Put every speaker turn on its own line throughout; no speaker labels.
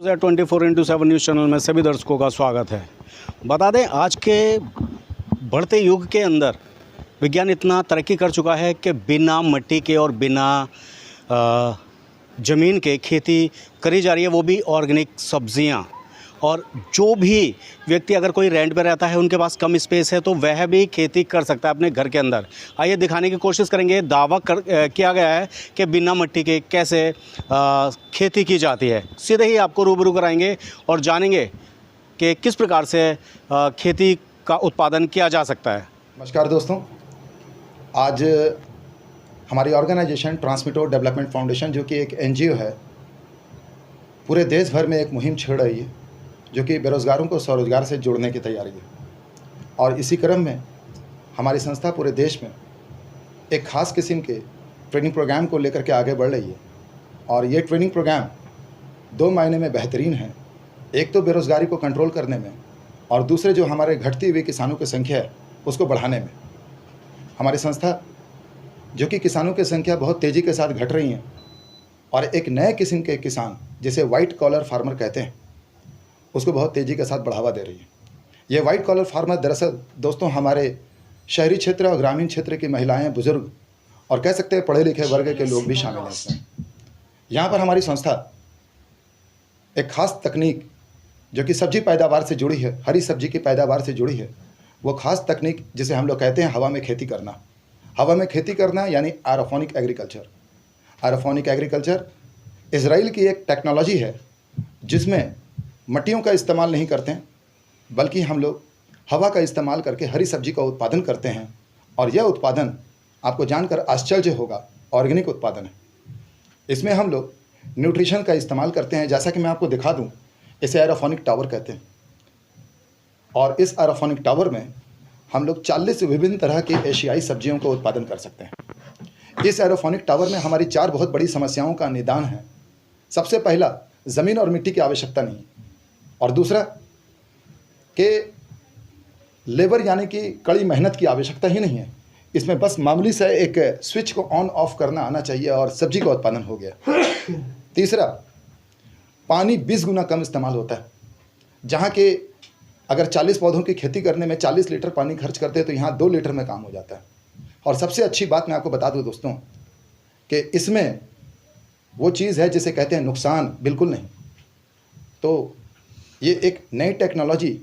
24x7 news channel में सभी दर्शकों का स्वागत है। बता दें, आज के बढ़ते युग के अंदर विज्ञान इतना तरक्की कर चुका है कि बिना मिट्टी के और बिना ज़मीन के खेती करी जा रही है, वो भी ऑर्गेनिक सब्जियां। और जो भी व्यक्ति अगर कोई रेंट पे रहता है, उनके पास कम स्पेस है, तो वह भी खेती कर सकता है अपने घर के अंदर। आइए दिखाने की कोशिश करेंगे। दावा किया गया है कि बिना मिट्टी के कैसे खेती की जाती है। सीधे ही आपको रूबरू कराएंगे और जानेंगे कि किस प्रकार से खेती का उत्पादन किया जा सकता है।
नमस्कार दोस्तों, आज हमारी ऑर्गेनाइजेशन ट्रांसमिटर डेवलपमेंट फाउंडेशन, जो कि एक एनजीओ है, पूरे देश भर में एक मुहिम छेड़ रही है जो कि बेरोज़गारों को स्वरोजगार से जोड़ने की तैयारी है। और इसी क्रम में हमारी संस्था पूरे देश में एक ख़ास किस्म के ट्रेनिंग प्रोग्राम को लेकर के आगे बढ़ रही है। और ये ट्रेनिंग प्रोग्राम दो मायने में बेहतरीन है। एक तो बेरोज़गारी को कंट्रोल करने में, और दूसरे जो हमारे घटती हुई किसानों की संख्या है उसको बढ़ाने में। हमारी संस्था, जो कि किसानों की संख्या बहुत तेज़ी के साथ घट रही है, और एक नए किस्म के किसान जिसे वाइट कॉलर फार्मर कहते हैं, उसको बहुत तेज़ी के साथ बढ़ावा दे रही है। ये वाइट कॉलर फार्मर दरअसल दोस्तों हमारे शहरी क्षेत्र और ग्रामीण क्षेत्र की महिलाएं, बुजुर्ग और कह सकते हैं पढ़े लिखे वर्ग के लोग भी शामिल हैं इसमें। यहाँ पर हमारी संस्था एक ख़ास तकनीक जो कि सब्जी पैदावार से जुड़ी है, हरी सब्जी की पैदावार से जुड़ी है, वो ख़ास तकनीक जिसे हम लोग कहते हैं हवा में खेती करना। हवा में खेती करना यानी aerophonic agriculture. Aerophonic agriculture Israel की एक टेक्नोलॉजी है जिसमें मट्टियों का इस्तेमाल नहीं करते हैं, बल्कि हम लोग हवा का इस्तेमाल करके हरी सब्जी का उत्पादन करते हैं। और यह उत्पादन आपको जानकर आश्चर्य होगा, ऑर्गेनिक उत्पादन है। इसमें हम लोग न्यूट्रिशन का इस्तेमाल करते हैं। जैसा कि मैं आपको दिखा दूं, इसे एरोफोनिक टावर कहते हैं। और इस एरोफोनिक टावर में हम लोग 40 विभिन्न तरह की एशियाई सब्जियों का उत्पादन कर सकते हैं। इस एरोफोनिक टावर में हमारी 4 बहुत बड़ी समस्याओं का निदान है। सबसे पहला, ज़मीन और मिट्टी की आवश्यकता नहीं, और दूसरा कि लेबर यानी कि कड़ी मेहनत की आवश्यकता ही नहीं है। इसमें बस मामूली से एक स्विच को ऑन ऑफ करना आना चाहिए और सब्जी का उत्पादन हो गया। तीसरा, पानी 20 गुना कम इस्तेमाल होता है। जहाँ के अगर 40 पौधों की खेती करने में 40 लीटर पानी खर्च करते हैं, तो यहाँ 2 लीटर में काम हो जाता है। और सबसे अच्छी बात मैं आपको बता दूँ दोस्तों कि इसमें वो चीज़ है जिसे कहते हैं नुकसान बिल्कुल नहीं। तो ये एक नई टेक्नोलॉजी,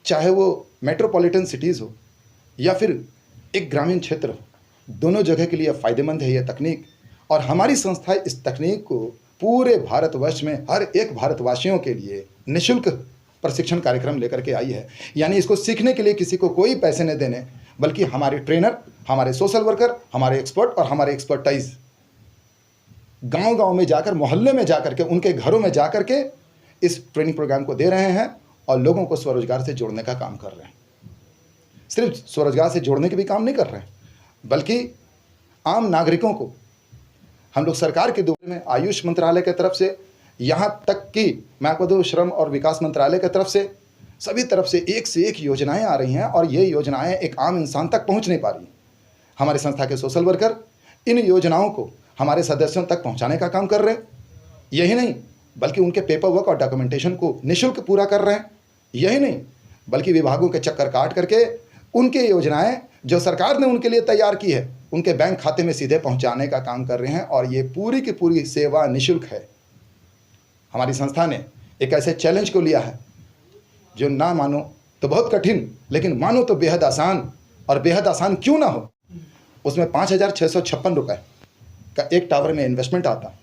चाहे वो मेट्रोपॉलिटन सिटीज़ हो या फिर एक ग्रामीण क्षेत्र हो, दोनों जगह के लिए फ़ायदेमंद है ये तकनीक। और हमारी संस्था इस तकनीक को पूरे भारतवर्ष में हर एक भारतवासियों के लिए निःशुल्क प्रशिक्षण कार्यक्रम लेकर के आई है। यानी इसको सीखने के लिए किसी को कोई पैसे नहीं देने, बल्कि हमारे ट्रेनर, हमारे सोशल वर्कर, हमारे एक्सपर्ट और हमारे एक्सपर्टाइज गांव-गांव में जाकर, मोहल्ले में जाकर के, उनके घरों में जाकर के इस ट्रेनिंग प्रोग्राम को दे रहे हैं और लोगों को स्वरोजगार से जोड़ने का काम कर रहे हैं। सिर्फ स्वरोजगार से जोड़ने के भी काम नहीं कर रहे हैं, बल्कि आम नागरिकों को हम लोग सरकार के दौर में आयुष मंत्रालय की तरफ से, यहाँ तक कि मैं आपको दूँ श्रम और विकास मंत्रालय की तरफ से, सभी तरफ से एक योजनाएं आ रही हैं। और ये योजनाएं एक आम इंसान तक पहुँच नहीं पा रही। हमारी संस्था के सोशल वर्कर इन योजनाओं को हमारे सदस्यों तक पहुँचाने का काम कर रहे हैं। यही नहीं, बल्कि उनके पेपर वर्क और डॉक्यूमेंटेशन को निःशुल्क पूरा कर रहे हैं। यही नहीं, बल्कि विभागों के चक्कर काट करके उनके योजनाएं जो सरकार ने उनके लिए तैयार की है, उनके बैंक खाते में सीधे पहुंचाने का काम कर रहे हैं। और ये पूरी की पूरी सेवा निःशुल्क है। हमारी संस्था ने एक ऐसे चैलेंज को लिया है जो ना मानो तो बहुत कठिन, लेकिन मानो तो बेहद आसान। और बेहद आसान क्यों ना हो, उसमें 5,656 रुपये का एक टावर में इन्वेस्टमेंट आता।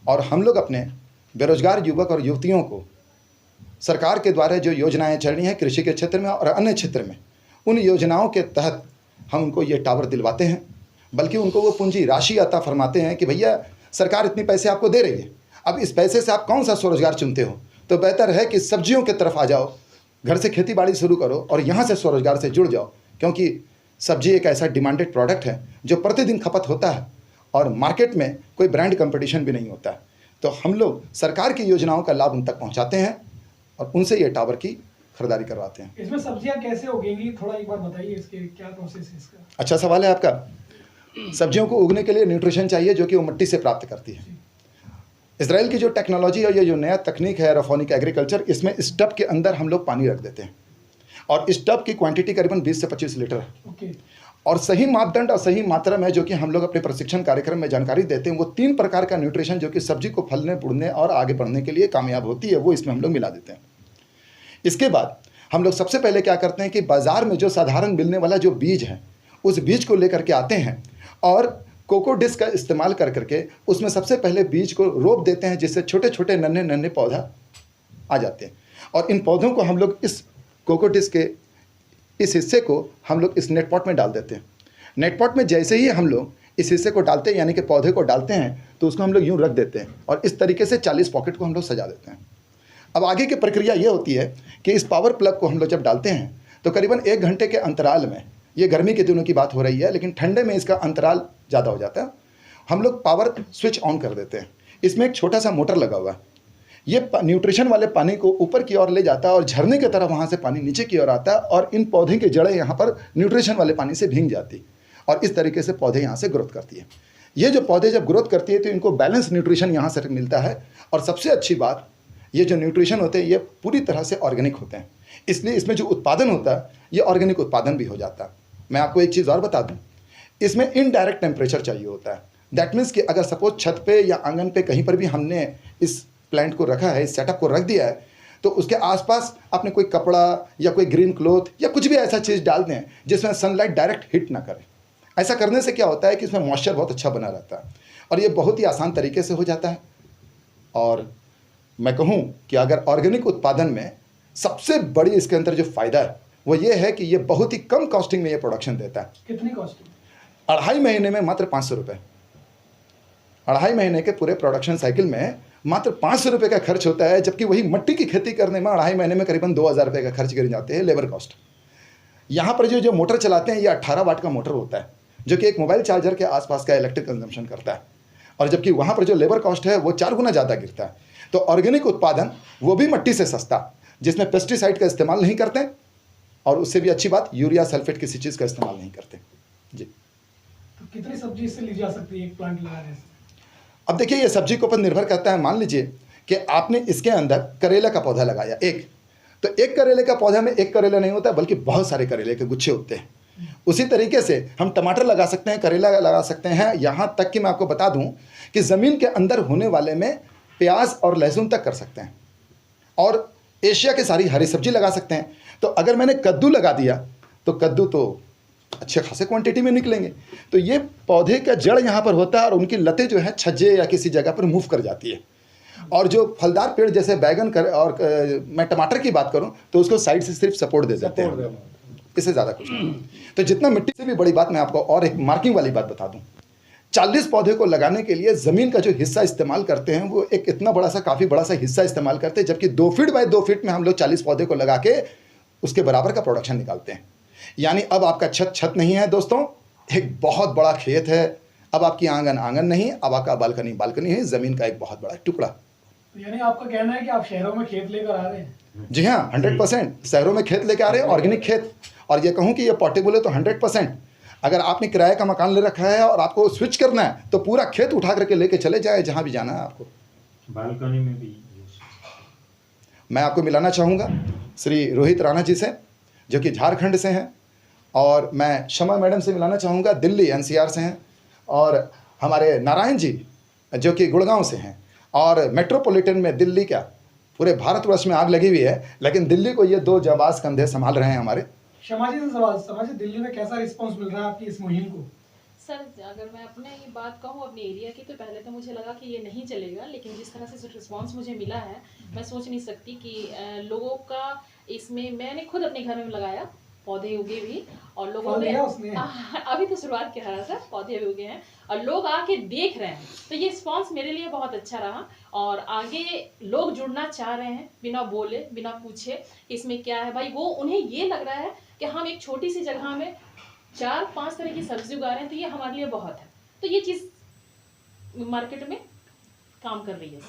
और हम लोग अपने बेरोजगार युवक और युवतियों को सरकार के द्वारा जो योजनाएं चल रही हैं कृषि के क्षेत्र में और अन्य क्षेत्र में, उन योजनाओं के तहत हम उनको ये टावर दिलवाते हैं। बल्कि उनको वो पूंजी राशि अता फरमाते हैं कि भैया सरकार इतने पैसे आपको दे रही है, अब इस पैसे से आप कौन सा स्वरोजगार चुनते हो, तो बेहतर है कि सब्जियों की तरफ आ जाओ, घर से खेती बाड़ी शुरू करो और यहाँ से स्वरोजगार से जुड़ जाओ। क्योंकि सब्जी एक ऐसा डिमांडेड प्रोडक्ट है जो प्रतिदिन खपत होता है और मार्केट में कोई ब्रांड कंपटीशन भी नहीं होता है। तो हम लोग सरकार की योजनाओं का लाभ उन तक पहुंचाते हैं और उनसे ये टावर की खरीदारी करवाते हैं।
इसमें सब्जियां कैसे उगेंगी, थोड़ा एक बार बताइए, इसके क्या प्रोसेस है इसका?
अच्छा सवाल है आपका। सब्जियों को उगने के लिए न्यूट्रिशन चाहिए जो कि वो मिट्टी से प्राप्त करती है। इसराइल की जो टेक्नोलॉजी और ये जो नया तकनीक है एरोफोनिक एग्रीकल्चर, इसमें इस टब के अंदर हम लोग पानी रख देते हैं और इस टब की क्वांटिटी करीबन 20 से 25 लीटर है।
ओके।
और सही मापदंड और सही मात्रा में जो कि हम लोग अपने प्रशिक्षण कार्यक्रम में जानकारी देते हैं, वो 3 प्रकार का न्यूट्रिशन जो कि सब्जी को फलने फूलने और आगे बढ़ने के लिए कामयाब होती है, वो इसमें हम लोग मिला देते हैं। इसके बाद हम लोग सबसे पहले क्या करते हैं कि बाज़ार में जो साधारण मिलने वाला जो बीज है, उस बीज को लेकर के आते हैं और कोको डिस्क का इस्तेमाल कर करके उसमें सबसे पहले बीज को रोप देते हैं, जिससे छोटे छोटे नन्हे नन्हे पौधा आ जाते हैं। और इन पौधों को हम लोग इस कोको डिस्क के इस हिस्से को हम लोग इस नेट पॉट में डाल देते हैं। नेट पॉट में जैसे ही हम लोग इस हिस्से को डालते हैं, यानी कि पौधे को डालते हैं, तो उसको हम लोग यूँ रख देते हैं और इस तरीके से 40 पॉकेट को हम लोग सजा देते हैं। अब आगे की प्रक्रिया ये होती है कि इस पावर प्लग को हम लोग जब डालते हैं तो करीबन 1 घंटे के अंतराल में, ये गर्मी के दिनों की बात हो रही है लेकिन ठंडे में इसका अंतराल ज़्यादा हो जाता है, हम लोग पावर स्विच ऑन कर देते हैं। इसमें एक छोटा सा मोटर लगा हुआ है, ये न्यूट्रिशन वाले पानी को ऊपर की ओर ले जाता है और झरने की तरह वहाँ से पानी नीचे की ओर आता है और इन पौधे की जड़ें यहाँ पर न्यूट्रिशन वाले पानी से भीग जाती और इस तरीके से पौधे यहाँ से ग्रोथ करती है। ये जो पौधे जब ग्रोथ करती है तो इनको बैलेंस न्यूट्रिशन यहाँ से मिलता है और सबसे अच्छी बात, ये जो न्यूट्रिशन होते हैं ये पूरी तरह से ऑर्गेनिक होते हैं, इसलिए इसमें जो उत्पादन होता है ये ऑर्गेनिक उत्पादन भी हो जाता है। मैं आपको एक चीज़ और बता दूँ, इसमें इनडायरेक्ट टेम्परेचर चाहिए होता है। दैट मीन्स कि अगर सपोज छत पे या आंगन पे कहीं पर भी हमने इस प्लांट को रखा है, इस सेटअप को रख दिया है, तो उसके आसपास आपने कोई कपड़ा या कोई ग्रीन क्लॉथ या कुछ भी ऐसा चीज़ डाल दें जिसमें सनलाइट डायरेक्ट हिट ना करे। ऐसा करने से क्या होता है कि इसमें मॉइस्चर बहुत अच्छा बना रहता है और ये बहुत ही आसान तरीके से हो जाता है। और मैं कहूँ कि अगर ऑर्गेनिक उत्पादन में सबसे बड़ी इसके अंदर जो फ़ायदा है वो ये है कि ये बहुत ही कम कॉस्टिंग में ये प्रोडक्शन देता है।
कितनी कॉस्टिंग?
2.5 महीने में मात्र 500 रुपये। 2.5 महीने के पूरे प्रोडक्शन साइकिल में मात्र 500 रुपये का खर्च होता है, जबकि वही मट्टी की खेती करने में 2.5 महीने में करीबन 2000 रुपये का खर्च कर जाते हैं लेबर कॉस्ट। यहाँ पर जो मोटर चलाते हैं ये 18 वाट का मोटर होता है, जो कि एक मोबाइल चार्जर के आसपास का इलेक्ट्रिक कंजम्पशन करता है, और जबकि वहाँ पर जो लेबर कॉस्ट है वो 4 गुना ज़्यादा गिरता है। तो ऑर्गेनिक उत्पादन वो भी मट्टी से सस्ता, जिसमें पेस्टिसाइड का इस्तेमाल नहीं करते, और उससे भी अच्छी बात यूरिया सल्फेट किसी चीज़ का इस्तेमाल नहीं करते जी।
तो कितनी सब्जी इससे ली जा सकती है एक प्लांट लगाने से?
अब देखिए, ये सब्जी के ऊपर निर्भर करता है। मान लीजिए कि आपने इसके अंदर करेला का पौधा लगाया एक, तो एक करेले का पौधा में एक करेला नहीं होता बल्कि बहुत सारे करेले के गुच्छे होते हैं। उसी तरीके से हम टमाटर लगा सकते हैं, करेला लगा सकते हैं, यहाँ तक कि मैं आपको बता दूं कि ज़मीन के अंदर होने वाले में प्याज और लहसुन तक कर सकते हैं, और एशिया के सारी हरी सब्जी लगा सकते हैं। तो अगर मैंने कद्दू लगा दिया तो कद्दू तो अच्छे खासे क्वांटिटी में निकलेंगे। तो ये पौधे का जड़ यहाँ पर होता है और उनकी लतें जो है छज्जे या किसी जगह पर मूव कर जाती है। और जो फलदार पेड़ जैसे बैगन और मैं टमाटर की बात करूँ तो उसको साइड से सिर्फ सपोर्ट दे देते हैं, इससे ज़्यादा कुछ नहीं। तो जितना मिट्टी से भी बड़ी बात मैं आपको और एक मार्किंग वाली बात बता दूँ, 40 पौधे को लगाने के लिए ज़मीन का जो हिस्सा इस्तेमाल करते हैं वो एक इतना बड़ा सा, काफ़ी बड़ा सा हिस्सा इस्तेमाल करते हैं, जबकि 2 फीट बाय 2 फीट में हम लोग 40 पौधे को लगा के उसके बराबर का प्रोडक्शन निकालते हैं। यानी अब आपका छत नहीं है दोस्तों, एक बहुत बड़ा खेत है। अब आपकी आंगन नहीं, अब आपका बालकनी है, ज़मीन का एक बहुत बड़ा टुकड़ा।
तो यानी आपका कहना है कि आप शहरों में खेत लेकर आ रहे हैं?
जी हाँ, 100% शहरों में खेत लेकर आ रहे हैं, ऑर्गेनिक खेत। और ये कहूँ कि ये पोर्टेबल है तो 100%। अगर आपने किराए का मकान ले रखा है और आपको स्विच करना है तो पूरा खेत उठा करके लेके चले जाए जहाँ भी जाना है आपको।
बालकनी में भी
मैं आपको मिलाना चाहूँगा श्री रोहित राणा जी से, जो कि झारखंड से हैं, और मैं शमा मैडम से मिलाना चाहूँगा, दिल्ली NCR से हैं, और हमारे नारायण जी जो कि गुड़गांव से हैं। और मेट्रोपॉलिटन में दिल्ली क्या पूरे भारतवर्ष में आग लगी हुई है, लेकिन दिल्ली को ये 2 जाबाज कंधे संभाल रहे हैं हमारे।
शमा जी से सवाल, शमा जी दिल्ली में कैसा रिस्पांस मिल रहा है आपकी इस मुहिम को?
सर, अगर मैं अपने ये बात कहूँ अपने एरिया की, तो पहले तो मुझे लगा कि ये नहीं चलेगा, लेकिन जिस तरह से रिस्पांस मुझे मिला है, मैं सोच नहीं सकती कि लोगों का इसमें, मैंने खुद अपने घर में लगाया, पौधे उगे भी, और लोगों ने अभी तो शुरुआत कर रहा था, पौधे भी उगे हैं और लोग आके देख रहे हैं। तो ये रिस्पांस मेरे लिए बहुत अच्छा रहा, और आगे लोग जुड़ना चाह रहे हैं बिना बोले बिना पूछे इसमें क्या है भाई। वो उन्हें ये लग रहा है कि हम एक छोटी सी जगह में 4-5 तरह की सब्जी उगा रहे हैं, तो ये हमारे लिए बहुत है। तो ये चीज़ मार्केट में काम कर रही है।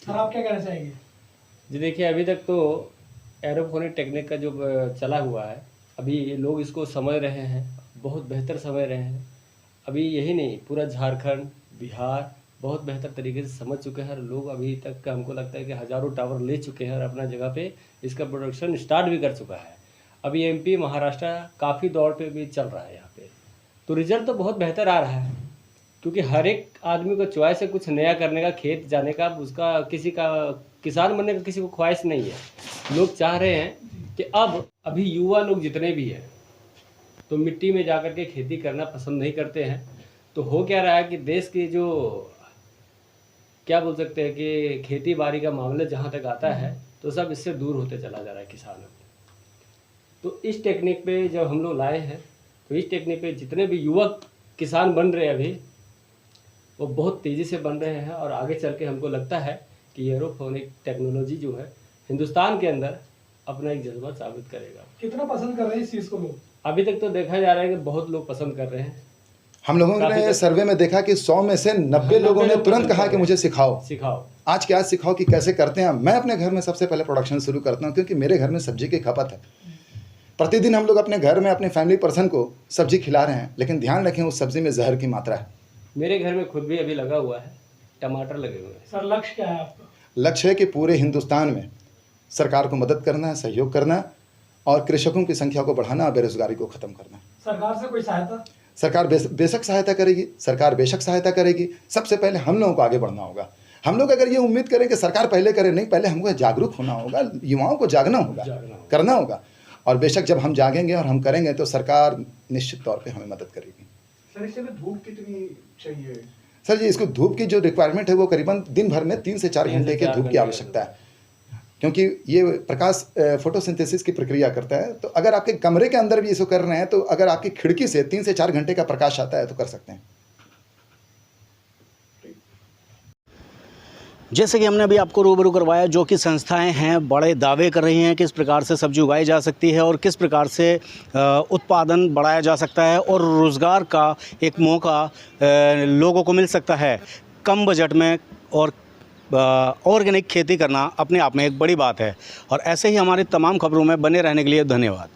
सर आप क्या कहना चाहेंगे?
जी देखिए, अभी तक तो एरोपोनिक टेक्निक का जो चला हुआ है, अभी लोग इसको समझ रहे हैं, बहुत बेहतर समझ रहे हैं। अभी यही नहीं, पूरा झारखंड, बिहार बहुत बेहतर तरीके से समझ चुके हैं और लोग अभी तक का हमको लगता है कि हज़ारों टावर ले चुके हैं और अपना जगह पे इसका प्रोडक्शन स्टार्ट भी कर चुका है। अभी एमपी महाराष्ट्र काफ़ी दौड़ पे भी चल रहा है यहाँ पे, तो रिजल्ट तो बहुत बेहतर आ रहा है, क्योंकि हर एक आदमी को चॉइस है कुछ नया करने का, खेत जाने का, उसका किसी का किसान बनने का किसी को ख्वाहिश नहीं है। लोग चाह रहे हैं कि अभी युवा लोग जितने भी हैं तो मिट्टी में जा कर के खेती करना पसंद नहीं करते हैं। तो हो क्या रहा है कि देश की जो क्या बोल सकते हैं कि खेती बाड़ी का मामला जहाँ तक आता है तो सब इससे दूर होते चला जा रहा है किसान। तो इस टेक्निक पे जब हम लोग लाए हैं तो इस टेक्निक पे जितने भी युवक किसान बन रहे हैं अभी वो बहुत तेज़ी से बन रहे हैं और आगे चल के हमको लगता है कि एरोफोनिक टेक्नोलॉजी जो है हिंदुस्तान के अंदर अपना एक जज्बा साबित करेगा।
कितना पसंद कर रहे हैं इस चीज़ को लोग?
अभी तक तो देखा जा रहा है कि बहुत लोग पसंद कर रहे हैं।
हम लोगों ने सर्वे में देखा कि 100 में से 90 लोगों ने तुरंत कहा कि मुझे सिखाओ। आज के आज सिखाओ कि कैसे करते हैं। मैं अपने घर में सबसे पहले प्रोडक्शन शुरू करता हूं, क्योंकि मेरे घर में सब्जी की खपत है। प्रतिदिन हम लोग अपने घर में अपने फैमिली पर्सन को सब्जी खिला रहे हैं, लेकिन ध्यान रखें उस सब्जी में जहर की मात्रा है।
मेरे घर में खुद भी अभी लगा हुआ है, टमाटर लगे हुए हैं।
सर लक्ष्य क्या है आपका?
लक्ष्य है कि पूरे हिंदुस्तान में सरकार को मदद करना है, सहयोग करना है और कृषकों की संख्या को बढ़ाना और बेरोजगारी को खत्म करना है।
सरकार से कोई सहायता?
सरकार बेशक सहायता करेगी, सरकार बेशक सहायता करेगी। सबसे पहले हम लोगों को आगे बढ़ना होगा। हम लोग अगर ये उम्मीद करें कि सरकार पहले करे, नहीं, पहले हमको जागरूक होना होगा, युवाओं को जागना होगा, करना होगा। और बेशक जब हम जागेंगे और हम करेंगे तो सरकार निश्चित तौर पे हमें मदद करेगी।
सर इसमें धूप कितनी चाहिए?
सर जी, इसको धूप की जो रिक्वायरमेंट है वो करीबन दिन भर में 3 से 4 घंटे की धूप की आवश्यकता है, क्योंकि ये प्रकाश फोटोसिंथेसिस की प्रक्रिया करता है। तो अगर आपके कमरे के अंदर भी इसको कर रहे हैं तो अगर आपकी खिड़की से 3 से 4 घंटे का प्रकाश आता है तो कर सकते हैं।
जैसे कि हमने अभी आपको रूबरू करवाया, जो कि संस्थाएं हैं बड़े दावे कर रही हैं किस प्रकार से सब्जी उगाई जा सकती है और किस प्रकार से उत्पादन बढ़ाया जा सकता है और रोज़गार का एक मौका लोगों को मिल सकता है कम बजट में। और ऑर्गेनिक खेती करना अपने आप में एक बड़ी बात है। और ऐसे ही हमारी तमाम खबरों में बने रहने के लिए धन्यवाद।